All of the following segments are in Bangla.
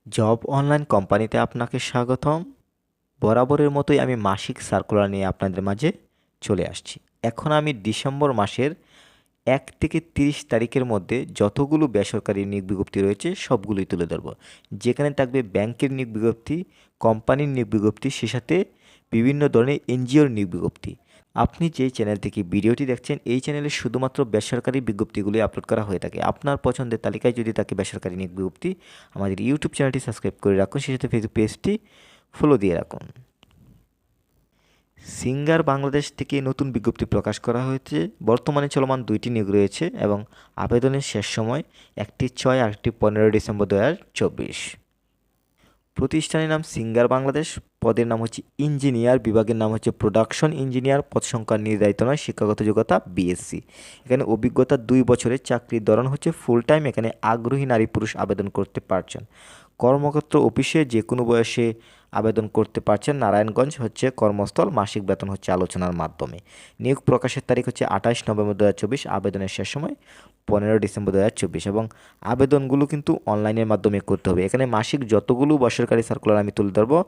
জব অনলাইন কোম্পানিতে আপনাকে স্বাগতম। বরাবরের মতোই আমি মাসিক সার্কুলার নিয়ে আপনাদের মাঝে চলে আসছি। এখন আমি ডিসেম্বর মাসের 1 থেকে 30 তারিখের মধ্যে যতগুলো বেসরকারি নিয়োগ বিজ্ঞপ্তি রয়েছে সবগুলোই তুলে ধরবো। যেখানে থাকবে ব্যাংকের নিয়োগ বিজ্ঞপ্তি, কোম্পানির নিয়োগ বিজ্ঞপ্তি, সে সাথে বিভিন্ন ধরনের এনজিওর নিয়োগ বিজ্ঞপ্তি। আপনি যেই চ্যানেল থেকে ভিডিওটি দেখছেন এই চ্যানেলে শুধুমাত্র বেসরকারি বিজ্ঞপ্তিগুলি আপলোড করা হয়ে থাকে। আপনার পছন্দের তালিকায় যদি থাকে বেসরকারি নিয়োগ বিজ্ঞপ্তি, আমাদের ইউটিউব চ্যানেলটি সাবস্ক্রাইব করে রাখুন, সেই সাথে ফেসবুক পেজটি ফলো দিয়ে রাখুন। সিঙ্গার বাংলাদেশ থেকে নতুন বিজ্ঞপ্তি প্রকাশ করা হয়েছে। বর্তমানে চলমান 2টি নিয়োগ রয়েছে এবং আবেদনের শেষ সময় একটি 6 আর একটি 15 ডিসেম্বর 2024। প্রতিষ্ঠানের নাম সিঙ্গার বাংলাদেশ, পদের নাম হচ্ছে ইঞ্জিনিয়ার, বিভাগের নাম হচ্ছে প্রোডাকশন ইঞ্জিনিয়ার, পদ সংখ্যা নির্ধারিত নয়, শিক্ষাগত যোগ্যতা বিএসসি। এখানে অভিজ্ঞতা 2 বছরের, চাকরির ধরন হচ্ছে ফুল টাইম। এখানে আগ্রহী নারী পুরুষ আবেদন করতে পারছেন। কর্মক্ষেত্র অফিসে যে কোনো বয়সে আবেদন করতে পারছেন। নারায়ণগঞ্জ হচ্ছে কর্মস্থল। মাসিক বেতন হচ্ছে আলোচনার মাধ্যমে। নিয়োগ প্রকাশের তারিখ হচ্ছে 28 নভেম্বর 2024। আবেদনের শেষ সময় 15 ডিসেম্বর 2024 এবং আবেদনগুলো কিন্তু অনলাইনের মাধ্যমে করতে হবে। এখানে মাসিক যতগুলো বেসরকারি সার্কুলার আমি তুলে ধরবো,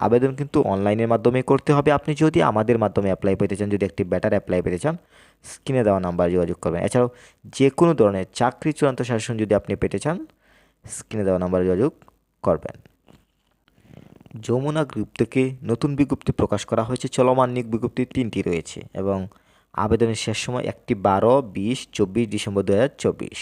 আবেদন কিন্তু অনলাইনের মাধ্যমে করতে হবে। আপনি যদি আমাদের মাধ্যমে অ্যাপ্লাই পেতে চান, যদি একটি বেটার অ্যাপ্লাই পেতে চান, স্ক্রিনে দেওয়া নাম্বার যোগাযোগ করবেন। এছাড়াও যে কোনো ধরনের চাকরি চূড়ান্ত শাসন যদি আপনি পেতে চান, স্ক্রিনে দেওয়া নাম্বারে যোগাযোগ করবেন। যমুনা গ্রুপ থেকে নতুন বিজ্ঞপ্তি প্রকাশ করা হয়েছে। চলমান নিয়োগ বিজ্ঞপ্তি 3টি রয়েছে এবং আবেদনের শেষ সময় একটি 12, 20, 24 ডিসেম্বর 2024।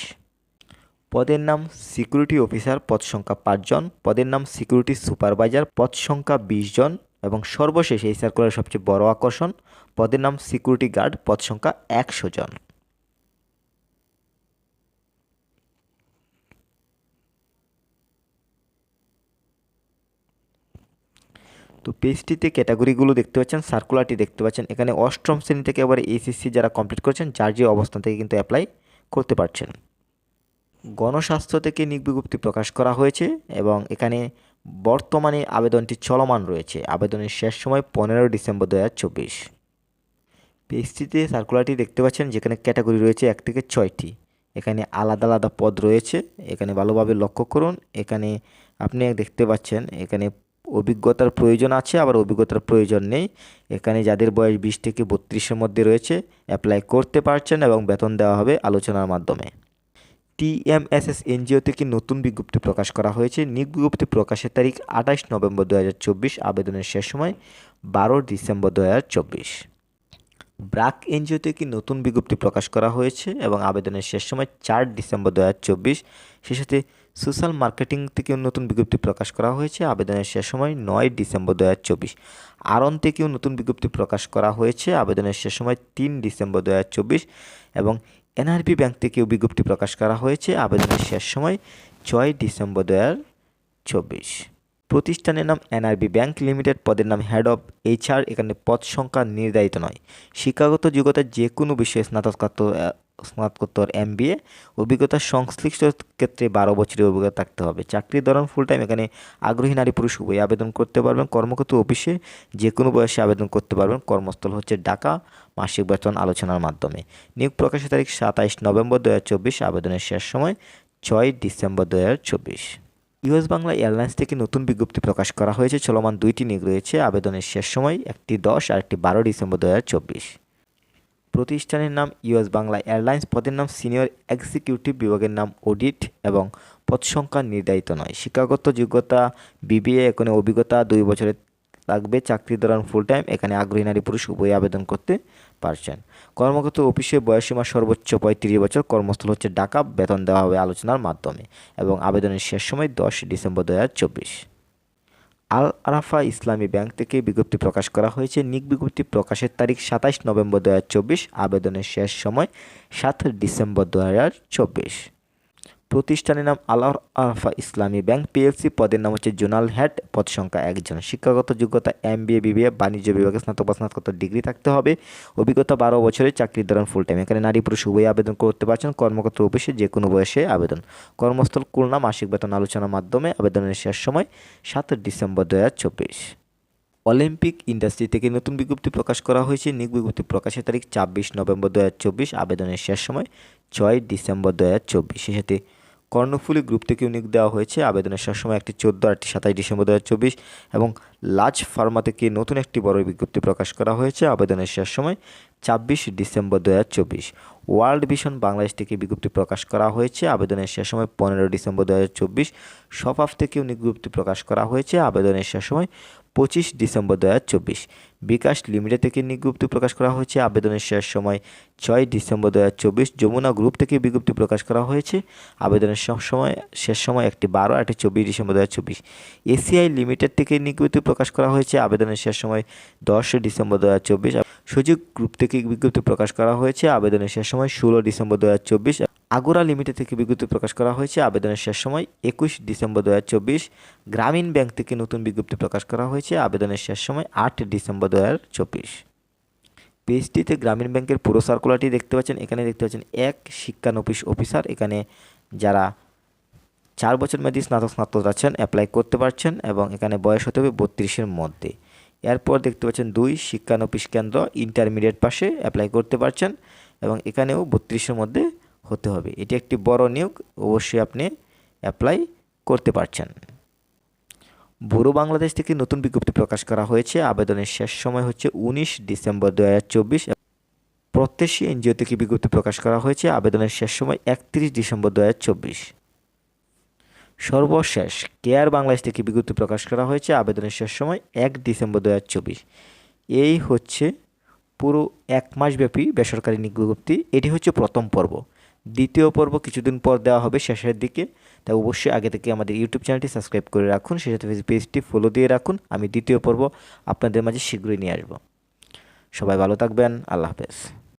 পদের নাম সিকিউরিটি অফিসার, পদ সংখ্যা 5 জন। পদের নাম সিকিউরিটি সুপারভাইজার, পদ সংখ্যা 20 জন। এবং সর্বশেষ এই সার্কুলারের সবচেয়ে বড় আকর্ষণ, পদের নাম সিকিউরিটি গার্ড, পদ সংখ্যা 100 জন। তো পেজটিতে ক্যাটাগরিগুলো দেখতে পাচ্ছেন, সার্কুলারটি দেখতে পাচ্ছেন। এখানে অষ্টম শ্রেণী থেকে এবারে এইচএসসি যারা কমপ্লিট করেছেন, যার যে অবস্থান থেকে কিন্তু অ্যাপ্লাই করতে পারছেন। গণস্বাস্থ্য থেকে নিয়োগ বিজ্ঞপ্তি প্রকাশ করা হয়েছে এবং এখানে বর্তমানে আবেদনটি চলমান রয়েছে। আবেদনের শেষ সময় 15 ডিসেম্বর 2024। পেজটিতে সার্কুলারটি দেখতে পাচ্ছেন, যেখানে ক্যাটাগরি রয়েছে 1 থেকে 6টি। এখানে আলাদা আলাদা পদ রয়েছে। এখানে ভালোভাবে লক্ষ্য করুন। এখানে আপনি দেখতে পাচ্ছেন, এখানে অভিজ্ঞতার প্রয়োজন আছে, আবার অভিজ্ঞতার প্রয়োজন নেই। এখানে যাদের বয়স 20 থেকে 32-এর মধ্যে রয়েছে অ্যাপ্লাই করতে পারছেন এবং বেতন দেওয়া হবে আলোচনার মাধ্যমে। টিএমএসএস এনজিও থেকে নতুন বিজ্ঞপ্তি প্রকাশ করা হয়েছে। নিয়োগ বিজ্ঞপ্তি প্রকাশের তারিখ 28 নভেম্বর 2024। আবেদনের শেষ সময় 12 ডিসেম্বর 2024। ব্রাক এনজিও থেকে নতুন বিজ্ঞপ্তি প্রকাশ করা হয়েছে এবং আবেদনের শেষ সময় 4 ডিসেম্বর 2024। সেই সাথে সোশ্যাল মার্কেটিং থেকেও নতুন বিজ্ঞপ্তি প্রকাশ করা হয়েছে। আবেদনের শেষ সময় 9 ডিসেম্বর 2024। আরন থেকেও নতুন বিজ্ঞপ্তি প্রকাশ করা হয়েছে। আবেদনের শেষ সময় 3 ডিসেম্বর 2024 এবং এনআরবি ব্যাংক থেকেও বিজ্ঞপ্তি প্রকাশ করা হয়েছে। আবেদনের শেষ সময় 6 ডিসেম্বর 2024। প্রতিষ্ঠানের নাম এনআরবি ব্যাংক লিমিটেড, পদের নাম হেড অফ এইচআর। এখানে পদ সংখ্যা নির্ধারিত নয়। শিক্ষাগত যোগ্যতা যে কোনো বিষয়ে স্নাতকোত্তর এমবিএ, অভিজ্ঞতা সংশ্লিষ্ট ক্ষেত্রে 12 বছরের অভিজ্ঞতা থাকতে হবে। চাকরির ধরন ফুল টাইম। এখানে আগ্রহী নারী পুরুষ উভয় আবেদন করতে পারবেন। কর্মক্ষেত্র অফিসে যে কোনো বয়সে আবেদন করতে পারবেন। কর্মস্থল হচ্ছে ঢাকা। মাসিক বেতন আলোচনার মাধ্যমে। নিয়োগ প্রকাশের তারিখ 27 নভেম্বর 2024। আবেদনের শেষ সময় 6 ডিসেম্বর 2024। ইউএস বাংলা এয়ারলাইন্স থেকে নতুন বিজ্ঞপ্তি প্রকাশ করা হয়েছে। চলমান 2টি নিয়োগ রয়েছে। আবেদনের শেষ সময় একটি 10 আর একটি 12 ডিসেম্বর 2024। প্রতিষ্ঠানের নাম ইউএস বাংলা এয়ারলাইন্স, পদের নাম সিনিয়র এক্সিকিউটিভ, বিভাগের নাম অডিট এবং পদ সংখ্যা নির্ধারিত নয়। শিক্ষাগত যোগ্যতা বিবিএ, এখানে অভিজ্ঞতা 2 বছরের লাগবে। চাকরির দৌরান ফুল টাইম। এখানে আগ্রহী নারী পুরুষ উভয় আবেদন করতে পারছেন। কর্মক্ষেত্র অফিসে বয়সীমা সর্বোচ্চ 35 বছর। কর্মস্থল হচ্ছে ঢাকা। বেতন দেওয়া হবে আলোচনার মাধ্যমে এবং আবেদনের শেষ সময় 10 ডিসেম্বর 2024। আল আরাফা ইসলামী ব্যাংক থেকে বিজ্ঞপ্তি প্রকাশ করা হয়েছে। নিয়োগ বিজ্ঞপ্তি প্রকাশের তারিখ 27 নভেম্বর 2024। আবেদনের শেষ সময় 7 ডিসেম্বর 2024। প্রতিষ্ঠানের নাম আল আরাফা ইসলামী ব্যাংক পিএলসি, পদের নাম হচ্ছে জোনাল হেড, পদ সংখ্যা 1 জন। শিক্ষাগত যোগ্যতা এমবিএ, বিবিএ, বাণিজ্য বিভাগে স্নাতক বা স্নাতকোত্তর ডিগ্রি থাকতে হবে। অভিজ্ঞতা 12 বছরের। চাকরির ধরন ফুল টাইম। এখানে নারী পুরুষ উভয়ই আবেদন করতে পারছেন। কর্মক্ষেত্র অফিসে যে কোনো বয়সে আবেদন। কর্মস্থল খুলনা। মাসিক বেতন আলোচনার মাধ্যমে। আবেদনের শেষ সময় 7 ডিসেম্বর 2024। অলিম্পিক ইন্ডাস্ট্রি থেকে নতুন বিজ্ঞপ্তি প্রকাশ করা হয়েছে। নিয়োগ বিজ্ঞপ্তি প্রকাশের তারিখ 26 নভেম্বর 2024। আবেদনের শেষ সময় 6 ডিসেম্বর 2024। সেই সাথে কর্ণফুলী গ্রুপ থেকে নিয়োগ দেওয়া হয়েছে, আবেদনের শেষ সময় একটি 14 আর একটি 27 ডিসেম্বর 2024। এবং লাজ ফার্মা থেকে নতুন একটি বড় বিজ্ঞপ্তি প্রকাশ করা হয়েছে, আবেদনের শেষ সময় 26 ডিসেম্বর 2024। ওয়ার্ল্ড ভিশন বাংলাদেশ থেকে বিজ্ঞপ্তি প্রকাশ করা হয়েছে, আবেদনের শেষ সময় 15 ডিসেম্বর 2024। সফাফ থেকেও বিজ্ঞপ্তি প্রকাশ করা হয়েছে, আবেদনের শেষ সময় 25 ডিসেম্বর 2024। বিকাশ লিমিটেড থেকে বিজ্ঞপ্তি প্রকাশ করা হয়েছে, আবেদনের শেষ সময় 6 ডিসেম্বর 2024। যমুনা গ্রুপ থেকে বিজ্ঞপ্তি প্রকাশ করা হয়েছে, আবেদনের শেষ সময় একটি 12 আর একটি 24 ডিসেম্বর 2024। এসিআই লিমিটেড থেকে বিজ্ঞপ্তি প্রকাশ করা হয়েছে, আবেদনের শেষ সময় 10 ডিসেম্বর 2024। সুযোগ গ্রুপ থেকে বিজ্ঞপ্তি প্রকাশ করা হয়েছে, আবেদনের শেষ সময় 16 ডিসেম্বর 2024। আগোরা লিমিটেড থেকে বিজ্ঞপ্তি প্রকাশ করা হয়েছে, আবেদনের শেষ সময় 21 ডিসেম্বর 2024। গ্রামীণ ব্যাংক থেকে নতুন বিজ্ঞপ্তি প্রকাশ করা হয়েছে, আবেদনের শেষ সময় 8 ডিসেম্বর 2024। পেজটিতে গ্রামীণ ব্যাংকের পুরো সার্কুলারটি দেখতে পাচ্ছেন। এখানে দেখতে পাচ্ছেন এক শিক্ষানবিশ অফিসার, এখানে যারা 4 বছর মেয়াদী স্নাতক আছেন অ্যাপ্লাই করতে পারছেন এবং এখানে বয়স হতে হবে 32-এর মধ্যে। এরপর দেখতে পাচ্ছেন 2 শিক্ষানবিশ কেন্দ্র ইন্টারমিডিয়েট পাশে অ্যাপ্লাই করতে পারছেন এবং এখানেও 32-এর মধ্যে হতে হবে। এটি একটি বড় নিয়োগ, অবশ্যই আপনি অ্যাপ্লাই করতে পারছেন। ব্যুরো বাংলাদেশ থেকে নতুন বিজ্ঞপ্তি প্রকাশ করা হয়েছে, আবেদনের শেষ সময় হচ্ছে 19 ডিসেম্বর 2024। প্রত্যাশী এনজিও থেকে বিজ্ঞপ্তি প্রকাশ করা হয়েছে, আবেদনের শেষ সময় 31 ডিসেম্বর 2024। সর্বশেষ কেয়ার বাংলাদেশ থেকে বিজ্ঞপ্তি প্রকাশ করা হয়েছে, আবেদনের শেষ সময় 1 ডিসেম্বর 2024। এই হচ্ছে পুরো 1 মাসব্যাপী বেসরকারি নিয়োগ বিজ্ঞপ্তি। এটি হচ্ছে প্রথম পর্ব। দ্বিতীয় পর্ব কিছুদিন পর দেওয়া হবে শেষের দিকে, তাই অবশ্যই আগে থেকে আমাদের ইউটিউব চ্যানেলটি সাবস্ক্রাইব করে রাখুন, সেই সাথে পেজটি ফলো দিয়ে রাখুন। আমি দ্বিতীয় পর্ব আপনাদের মাঝে শীঘ্রই নিয়ে আসব। সবাই ভালো থাকবেন, আল্লাহ হাফেজ।